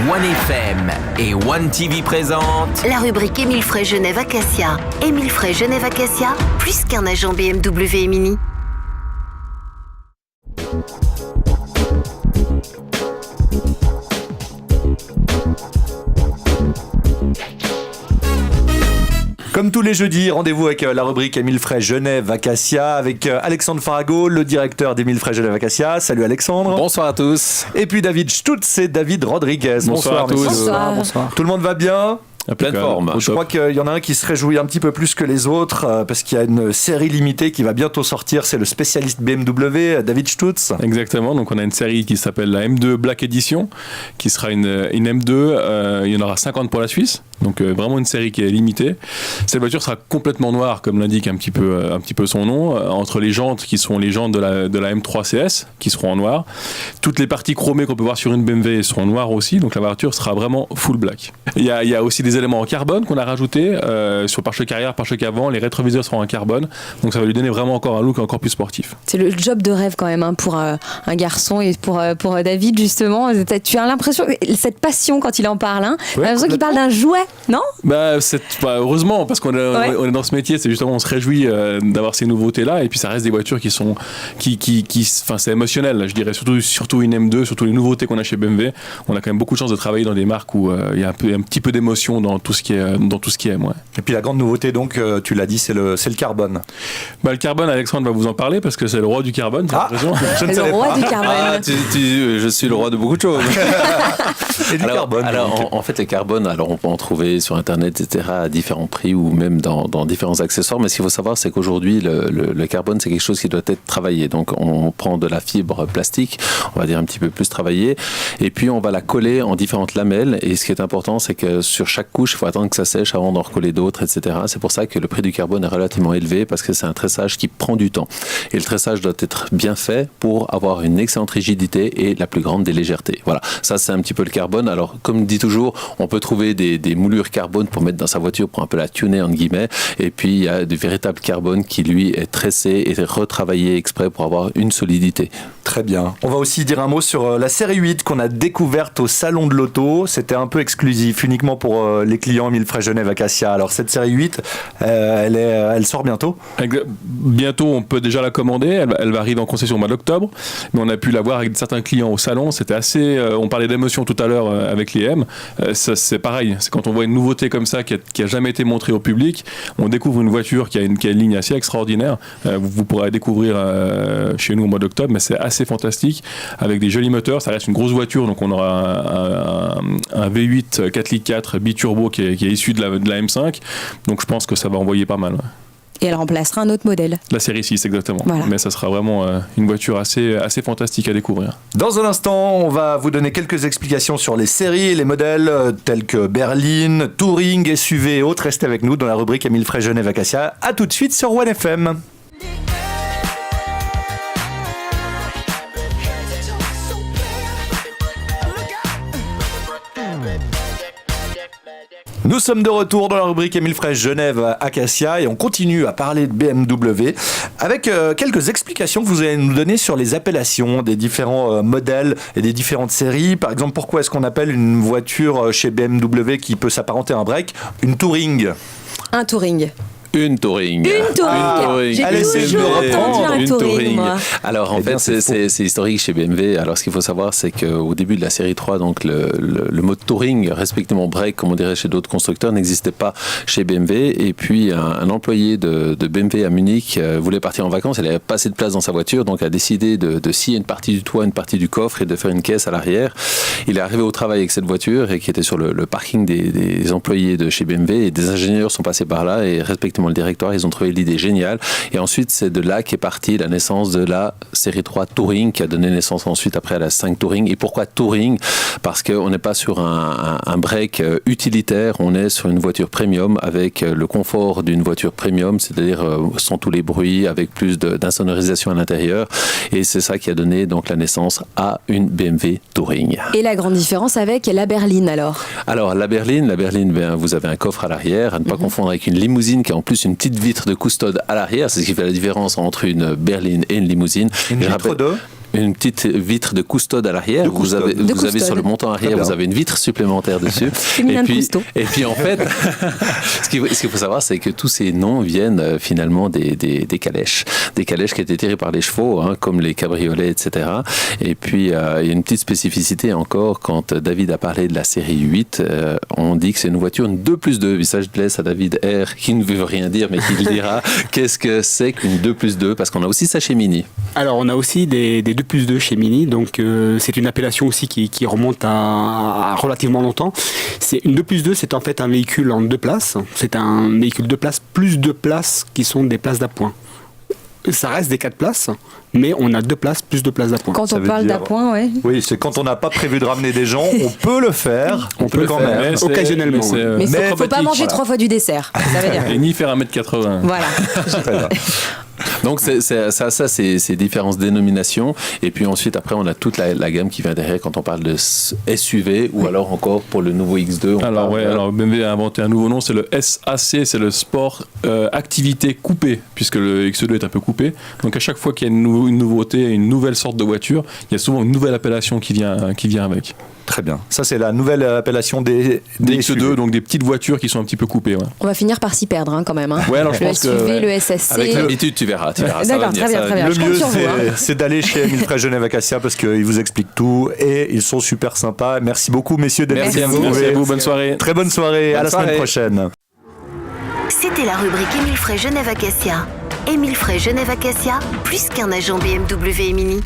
OneFM et One TV présentent la rubrique Émile Frey Genève Acacia. Émile Frey Genève Acacia, plus qu'un agent BMW et Mini. Comme tous les jeudis, rendez-vous avec la rubrique Émile Frey Genève Acacia avec Alexandre Farago, le directeur d'Émile Frey Genève Acacia. Salut Alexandre. Bonsoir à tous. Et puis David Stutz et David Rodriguez. Bonsoir à tous. Bonsoir. Tout le monde va bien ? À pleine forme. Je crois qu'il y en a un qui se réjouit un petit peu plus que les autres parce qu'il y a une série limitée qui va bientôt sortir. C'est le spécialiste BMW, David Stutz. Exactement. Donc on a une série qui s'appelle la M2 Black Edition, qui sera une M2. Il y en aura 50 pour la Suisse. Donc vraiment une série qui est limitée. Cette voiture sera complètement noire, comme l'indique un petit peu son nom, entre les jantes qui sont les jantes de la M3 CS, qui seront en noir. Toutes les parties chromées qu'on peut voir sur une BMW seront noires aussi. Donc la voiture sera vraiment full black. Il y a aussi des éléments en carbone qu'on a rajoutés sur pare-choc arrière, pare-choc avant. Les rétroviseurs seront en carbone. Donc ça va lui donner vraiment encore un look encore plus sportif. C'est le job de rêve quand même pour un garçon et pour David justement. Tu as l'impression, cette passion quand il en parle, hein, tu as l'impression qu'il parle d'un jouet, non ? Heureusement, parce qu'on est dans ce métier, c'est justement on se réjouit d'avoir ces nouveautés là, et puis ça reste des voitures qui sont c'est émotionnel, je dirais, surtout une M2, surtout les nouveautés qu'on a chez BMW. On a quand même beaucoup de chance de travailler dans des marques où il y a un petit peu d'émotion dans tout ce qui est ouais. Et puis la grande nouveauté, donc tu l'as dit, c'est le carbone. Le carbone, Alexandre va vous en parler parce que c'est le roi du carbone. Je ne savais le roi pas. du carbone. Je suis le roi de beaucoup de choses. Et du carbone. Alors en fait, les carbones, on peut en trouver sur Internet, etc., à différents prix ou même dans différents accessoires. Mais ce qu'il faut savoir, c'est qu'aujourd'hui, le carbone, c'est quelque chose qui doit être travaillé. Donc, on prend de la fibre plastique, on va dire un petit peu plus travaillée, et puis on va la coller en différentes lamelles. Et ce qui est important, c'est que sur chaque couche, il faut attendre que ça sèche avant d'en recoller d'autres, etc. C'est pour ça que le prix du carbone est relativement élevé, parce que c'est un tressage qui prend du temps. Et le tressage doit être bien fait pour avoir une excellente rigidité et la plus grande des légèretés. Voilà, ça c'est un petit peu le carbone. Alors, comme dit toujours, on peut trouver des moulures carbone pour mettre dans sa voiture, pour un peu la tuner, entre guillemets. Et puis, il y a du véritable carbone qui, lui, est tressé et retravaillé exprès pour avoir une solidité. Très bien. On va aussi dire un mot sur la série 8 qu'on a découverte au Salon de l'Auto. C'était un peu exclusif, uniquement pour les clients Émile Frey Genève Acacia. Alors, cette série 8, elle sort bientôt ? Bientôt, on peut déjà la commander. Elle va arriver en concession au mois d'octobre. Mais on a pu la voir avec certains clients au salon. C'était assez... on parlait d'émotion tout à l'heure avec les M. C'est pareil. C'est quand on voit une nouveauté comme ça qui a jamais été montrée au public, on découvre une voiture qui a une ligne assez extraordinaire. Vous pourrez la découvrir chez nous au mois d'octobre, mais c'est assez fantastique, avec des jolis moteurs. Ça reste une grosse voiture, donc on aura un V8 4 litres 4 biturbo qui est issu de la M5, donc je pense que ça va envoyer pas mal. Ouais. Et elle remplacera un autre modèle. La série 6, exactement. Voilà. Mais ça sera vraiment une voiture assez fantastique à découvrir. Dans un instant, on va vous donner quelques explications sur les séries et les modèles tels que Berline, Touring, SUV et autres. Restez avec nous dans la rubrique Émile Frey Genève Acacia. A tout de suite sur OneFM. Nous sommes de retour dans la rubrique Émile Frey Genève Acacia et on continue à parler de BMW avec quelques explications que vous allez nous donner sur les appellations des différents modèles et des différentes séries. Par exemple, pourquoi est-ce qu'on appelle une voiture chez BMW qui peut s'apparenter à un break une Touring ? Un Touring. Une Touring. J'ai toujours entendu un Touring, moi. Alors, en fait, c'est historique chez BMW. Alors, ce qu'il faut savoir, c'est qu'au début de la série 3, donc le mode Touring, respectivement break, comme on dirait chez d'autres constructeurs, n'existait pas chez BMW. Et puis, un employé de BMW à Munich voulait partir en vacances. Il n'avait pas assez de place dans sa voiture, donc a décidé de scier une partie du toit, une partie du coffre et de faire une caisse à l'arrière. Il est arrivé au travail avec cette voiture et qui était sur le parking des employés de chez BMW. Et des ingénieurs sont passés par là et respectivement le directoire, ils ont trouvé l'idée géniale. Et ensuite, c'est de là qu'est partie la naissance de la série 3 Touring, qui a donné naissance ensuite après à la 5 Touring. Et pourquoi Touring ? Parce qu'on n'est pas sur un break utilitaire, on est sur une voiture premium avec le confort d'une voiture premium, c'est-à-dire sans tous les bruits, avec plus d'insonorisation à l'intérieur. Et c'est ça qui a donné donc la naissance à une BMW Touring. Et la grande différence avec la berline alors ? Alors la berline, vous avez un coffre à l'arrière, à ne pas confondre avec une limousine qui a en plus une petite vitre de custode à l'arrière. C'est ce qui fait la différence entre une berline et une limousine. Une vitre de une petite vitre de custode à l'arrière. Vous avez sur le montant arrière, vous avez une vitre supplémentaire dessus. Et puis en fait, ce qu'il faut savoir, c'est que tous ces noms viennent finalement des calèches. Des calèches qui étaient tirées par les chevaux, comme les cabriolets, etc. Et puis, il y a une petite spécificité encore, quand David a parlé de la série 8, on dit que c'est une voiture, une 2+2. Ça, je laisse à David R, qui ne veut rien dire, mais qui le dira. Qu'est-ce que c'est qu'une 2+2 ? Parce qu'on a aussi ça chez Mini. Alors, on a aussi des 2+2 chez Mini, donc c'est une appellation aussi qui remonte à relativement longtemps. Une 2+2, c'est en fait un véhicule en 2 places. C'est un véhicule 2 places plus 2 places qui sont des places d'appoint. Ça reste des 4 places, mais on a 2 places plus 2 places d'appoint. Quand on parle d'appoint, ouais. Oui, c'est quand on n'a pas prévu de ramener des gens, on peut le faire. On peut quand même, occasionnellement. Mais il ne faut pas manger 3 fois du dessert. Ça veut dire. Et ni faire 1m80. Voilà. Donc c'est ces différentes dénominations, et puis ensuite après on a toute la gamme qui vient derrière quand on parle de SUV, ou alors encore pour le nouveau X2 alors BMW a inventé un nouveau nom, c'est le SAC, c'est le sport activité coupée, puisque le X2 est un peu coupé. Donc à chaque fois qu'il y a une nouveauté, une nouvelle sorte de voiture, il y a souvent une nouvelle appellation qui vient avec. Très bien. Ça, c'est la nouvelle appellation des X2, SUV. donc des petites voitures qui sont un petit peu coupées. Ouais. On va finir par s'y perdre quand même. Ouais, alors je pense SUV, que le SSC. Avec l'habitude, tu verras. D'accord, très bien. Le Je compte mieux, sur vous, c'est d'aller chez Émile Frey Genève Acacia parce qu'ils vous expliquent tout et ils sont super sympas. Merci beaucoup, messieurs, d'être Merci venus. à vous. Merci à vous, bonne soirée. Très bonne soirée. À la soirée. semaine prochaine. C'était la rubrique Émile Frey Genève Acacia. Émile Frey Genève Acacia, plus qu'un agent BMW et Mini.